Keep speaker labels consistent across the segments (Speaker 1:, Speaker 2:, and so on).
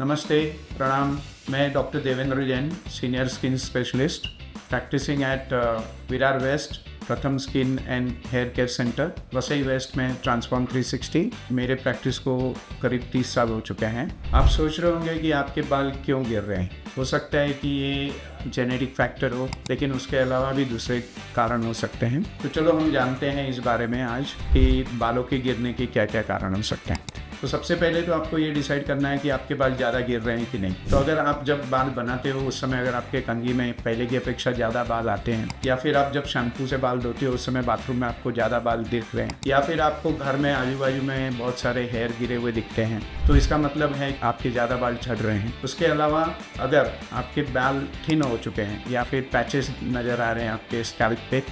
Speaker 1: नमस्ते, प्रणाम। मैं doctor Devendra Jain, senior skin specialist, practising at Virar west Pratham skin and hair care centre, Vasai west में transform 360। मेरे प्रैक्टिस को करीब 30 साल हो चुके हैं। आप सोच रहे होंगे कि आपके बाल क्यों गिर रहे हैं। हो सकता है कि ये जेनेटिक फैक्टर हो, लेकिन उसके अलावा भी दूसरे कारण हो सकते हैं। तो चलो हम जानते हैं इस बारे में आज कि बालों के गिरने के क्या क्या कारण हो सकते हैं। तो सबसे पहले तो आपको ये डिसाइड करना है कि आपके बाल ज़्यादा गिर रहे हैं कि नहीं। तो अगर आप जब बाल बनाते हो उस समय अगर आपके कंघी में पहले की अपेक्षा ज़्यादा बाल आते हैं, या फिर आप जब शैम्पू से बाल धोते हो उस समय बाथरूम में आपको ज़्यादा बाल दिख रहे हैं, या फिर आपको घर में आजू बाजू में बहुत सारे हेयर गिरे हुए दिखते हैं, तो इसका मतलब है आपके ज़्यादा बाल झड़ रहे हैं। उसके अलावा अगर आपके बाल थिन हो चुके हैं या फिर पैचेस नज़र आ रहे हैं आपके स्कैल्प पे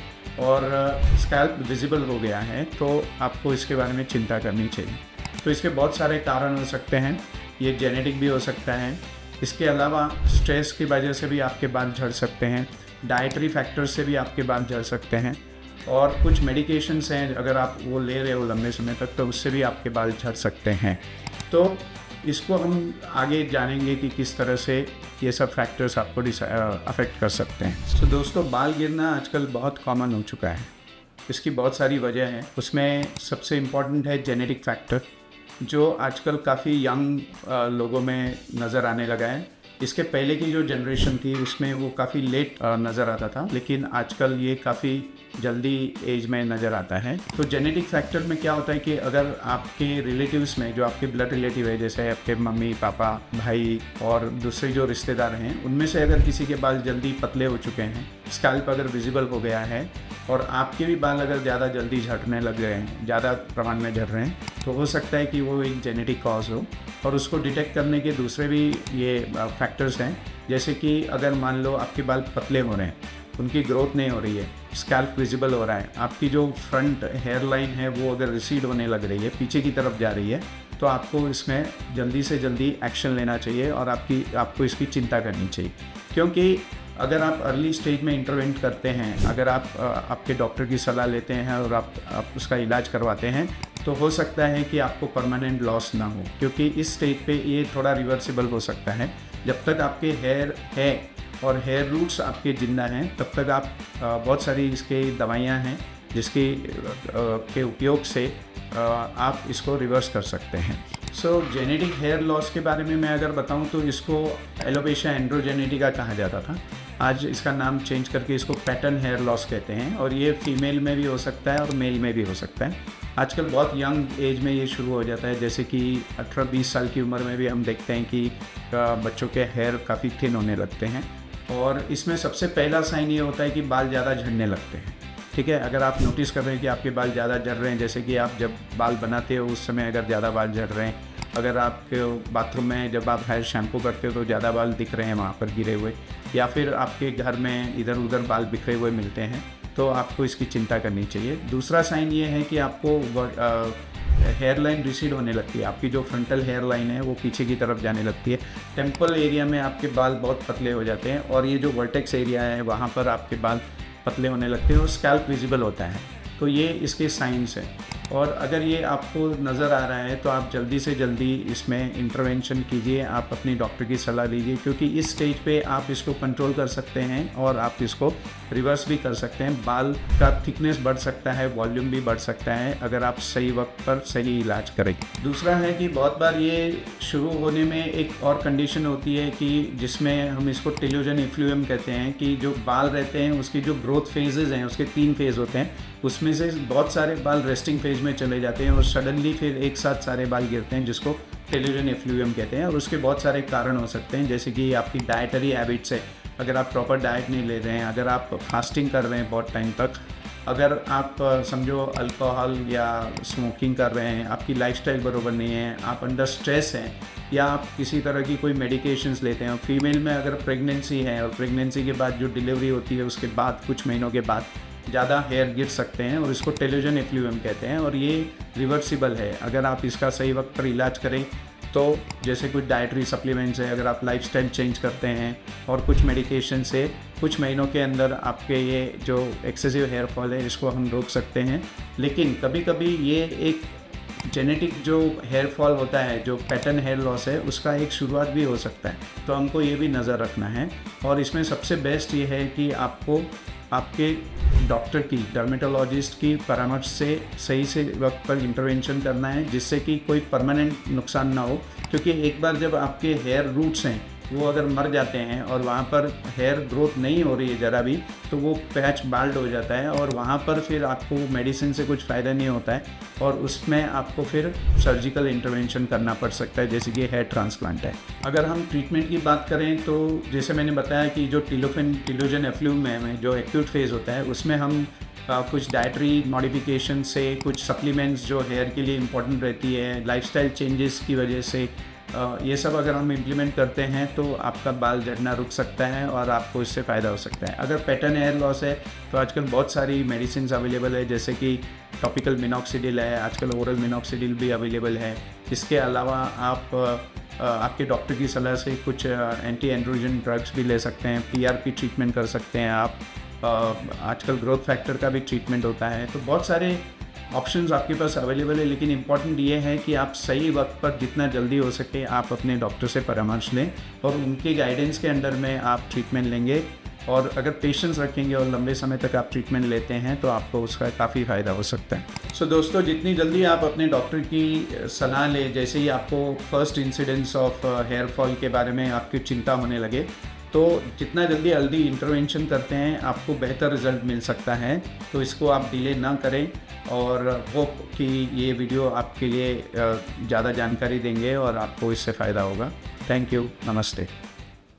Speaker 1: और स्कैल्प विजिबल हो गया है, तो आपको इसके बारे में चिंता करनी चाहिए। तो इसके बहुत सारे कारण हो सकते हैं। ये जेनेटिक भी हो सकता है। इसके अलावा स्ट्रेस की वजह से भी आपके बाल झड़ सकते हैं। डाइटरी फैक्टर्स से भी आपके बाल झड़ सकते हैं। और कुछ मेडिकेशंस हैं, अगर आप वो ले रहे हो लंबे समय तक, तो उससे भी आपके बाल झड़ सकते हैं। तो इसको हम आगे जानेंगे कि किस तरह से ये सब फैक्टर्स आपको अफेक्ट कर सकते हैं। तो दोस्तों, बाल गिरना आजकल बहुत कॉमन हो चुका है। इसकी बहुत सारी वजह हैं। उसमें सबसे इम्पॉर्टेंट है जेनेटिक फैक्टर, जो आजकल काफ़ी यंग लोगों में नज़र आने लगा है। इसके पहले की जो जनरेशन थी उसमें वो काफ़ी लेट नज़र आता था, लेकिन आजकल ये काफ़ी जल्दी एज में नज़र आता है। तो जेनेटिक फैक्टर में क्या होता है कि अगर आपके रिलेटिव्स में, जो आपके ब्लड रिलेटिव है, जैसे आपके मम्मी पापा भाई और दूसरे जो रिश्तेदार हैं, उनमें से अगर किसी के बाल जल्दी पतले हो चुके हैं, स्कैल्प अगर विजिबल हो गया है, और आपके भी बाल अगर ज़्यादा जल्दी झड़ने लग गए हैं, ज़्यादा प्रमाण में झड़ रहे हैं, तो हो सकता है कि वो एक जेनेटिक कॉज हो। और उसको डिटेक्ट करने के दूसरे भी ये फैक्टर्स हैं, जैसे कि अगर मान लो आपके बाल पतले हो रहे हैं, उनकी ग्रोथ नहीं हो रही है, स्कैल्प विजिबल हो रहा है, आपकी जो फ्रंट हेयर लाइन है वो अगर रिसीड होने लग रही है, पीछे की तरफ जा रही है, तो आपको इसमें जल्दी से जल्दी एक्शन लेना चाहिए और आपको इसकी चिंता करनी चाहिए। क्योंकि अगर आप अर्ली स्टेज में इंटरवेंट करते हैं, अगर आप आपके डॉक्टर की सलाह लेते हैं और आप उसका इलाज करवाते हैं, तो हो सकता है कि आपको परमानेंट लॉस ना हो, क्योंकि इस स्टेज पे ये थोड़ा रिवर्सिबल हो सकता है। जब तक आपके हेयर है और हेयर रूट्स आपके जिंदा हैं, तब तक आप बहुत सारी इसके दवाइयाँ हैं जिसके के उपयोग से आप इसको रिवर्स कर सकते हैं। जेनेटिक हेयर लॉस के बारे में मैं अगर बताऊं तो इसको एलोपेशिया एंड्रोजेनेटिका कहा जाता था। आज इसका नाम चेंज करके इसको पैटर्न हेयर लॉस कहते हैं, और ये फीमेल में भी हो सकता है और मेल में भी हो सकता है। आजकल बहुत यंग एज में ये शुरू हो जाता है, जैसे कि 18-20 साल की उम्र में भी हम देखते हैं कि बच्चों के हेयर काफ़ी थिन होने लगते हैं। और इसमें सबसे पहला साइन ये होता है कि बाल ज़्यादा झड़ने लगते हैं। ठीक है, अगर आप नोटिस कर रहे हैं कि आपके बाल ज़्यादा झड़ रहे हैं, जैसे कि आप जब बाल बनाते हो उस समय अगर ज़्यादा बाल झड़ रहे हैं, अगर आपके बाथरूम में जब आप हेयर शैम्पू करते हो तो ज़्यादा बाल दिख रहे हैं वहाँ पर गिरे हुए, या फिर आपके घर में इधर उधर बाल बिखरे हुए मिलते हैं, तो आपको इसकी चिंता करनी चाहिए। दूसरा साइन ये है कि आपको हेयर लाइन रिसीड होने लगती है, आपकी जो फ्रंटल हेयर लाइन है वो पीछे की तरफ जाने लगती है। टेम्पल एरिया में आपके बाल बहुत पतले हो जाते हैं, और ये जो वर्टेक्स एरिया है वहाँ पर आपके बाल पतले होने लगते हैं और स्कैल्प विजिबल होता है। तो ये इसके साइंस हैं। और अगर ये आपको नज़र आ रहा है तो आप जल्दी से जल्दी इसमें इंटरवेंशन कीजिए, आप अपनी डॉक्टर की सलाह लीजिए, क्योंकि इस स्टेज पे आप इसको कंट्रोल कर सकते हैं और आप इसको रिवर्स भी कर सकते हैं। बाल का थिकनेस बढ़ सकता है, वॉल्यूम भी बढ़ सकता है, अगर आप सही वक्त पर सही इलाज करें। दूसरा है कि बहुत बार ये शुरू होने में एक और कंडीशन होती है कि जिसमें हम इसको टेलोजन इफ्लूएम कहते हैं, कि जो बाल रहते हैं उसकी जो ग्रोथ फेजेज़ हैं, उसके 3 फेज़ होते हैं, उसमें से बहुत सारे बाल रेस्टिंग फेज में चले जाते हैं और सडनली फिर एक साथ सारे बाल गिरते हैं, जिसको टेलोजन इफ्लूएम कहते हैं। और उसके बहुत सारे कारण हो सकते हैं, जैसे कि आपकी डाइटरी हैबिट्स है, अगर आप प्रॉपर डाइट नहीं ले रहे हैं, अगर आप फास्टिंग कर रहे हैं बहुत टाइम तक, अगर आप समझो अल्कोहल या स्मोकिंग कर रहे हैं, आपकी लाइफस्टाइल बरोबर नहीं है, आप अंडर स्ट्रेस हैं, या आप किसी तरह की कोई मेडिकेशंस लेते हैं। फीमेल में अगर प्रेगनेंसी है और प्रेगनेंसी के बाद जो डिलीवरी होती है उसके बाद कुछ महीनों के बाद ज़्यादा हेयर गिर सकते हैं, और इसको टेलोजन इफ्लूएम कहते हैं, और ये रिवर्सिबल है अगर आप इसका सही वक्त पर इलाज करें। तो जैसे कुछ डाइटरी सप्लीमेंट्स है, अगर आप लाइफस्टाइल चेंज करते हैं और कुछ मेडिकेशन से कुछ महीनों के अंदर आपके ये जो एक्सेसिव हेयर फॉल है इसको हम रोक सकते हैं। लेकिन कभी कभी ये एक जेनेटिक जो हेयर फॉल होता है, जो पैटर्न हेयर लॉस है, उसका एक शुरुआत भी हो सकता है। तो हमको ये भी नज़र रखना है। और इसमें सबसे बेस्ट ये है कि आपको आपके डॉक्टर की, डर्मेटोलॉजिस्ट की परामर्श से सही से वक्त पर इंटरवेंशन करना है, जिससे कि कोई परमानेंट नुकसान ना हो। क्योंकि एक बार जब आपके हेयर रूट्स हैं वो अगर मर जाते हैं और वहाँ पर हेयर ग्रोथ नहीं हो रही है ज़रा भी, तो वो पैच बाल्ड हो जाता है और वहाँ पर फिर आपको मेडिसिन से कुछ फ़ायदा नहीं होता है और उसमें आपको फिर सर्जिकल इंटरवेंशन करना पड़ सकता है, जैसे कि हेयर ट्रांसप्लांट है। अगर हम ट्रीटमेंट की बात करें तो जैसे मैंने बताया कि जो टिलोजन एफ्लूम में जो एक्यूट फेज़ होता है, उसमें हम कुछ डाइटरी मॉडिफिकेशन से, कुछ सप्लीमेंट्स जो हेयर के लिए इम्पोर्टेंट रहती है, लाइफस्टाइल चेंजेस की वजह से, ये सब अगर हम इम्प्लीमेंट करते हैं तो आपका बाल झड़ना रुक सकता है और आपको इससे फ़ायदा हो सकता है। अगर पैटर्न हेयर लॉस है तो आजकल बहुत सारी मेडिसिन अवेलेबल है, जैसे कि टॉपिकल मिनॉक्सिडिल है, आजकल ओरल मिनॉक्सिडिल भी अवेलेबल है। इसके अलावा आप आपके डॉक्टर की सलाह से कुछ एंटी एंड्रोजन ड्रग्स भी ले सकते हैं, पीआरपी ट्रीटमेंट कर सकते हैं आप। आजकल ग्रोथ फैक्टर का भी ट्रीटमेंट होता है। तो बहुत सारे ऑप्शंस आपके पास अवेलेबल है, लेकिन इम्पॉर्टेंट ये है कि आप सही वक्त पर जितना जल्दी हो सके आप अपने डॉक्टर से परामर्श लें और उनके गाइडेंस के अंडर में आप ट्रीटमेंट लेंगे। और अगर पेशेंस रखेंगे और लंबे समय तक आप ट्रीटमेंट लेते हैं तो आपको उसका काफ़ी फ़ायदा हो सकता है। सो दोस्तों, जितनी जल्दी आप अपने डॉक्टर की सलाह लें, जैसे ही आपको first incidence of hair fall के बारे में आपकी चिंता होने लगे, तो जितना जल्दी इंटरवेंशन करते हैं आपको बेहतर रिज़ल्ट मिल सकता है। तो इसको आप डिले ना करें और होप कि ये वीडियो आपके लिए ज़्यादा जानकारी देंगे और आपको इससे फ़ायदा होगा। Thank you. नमस्ते।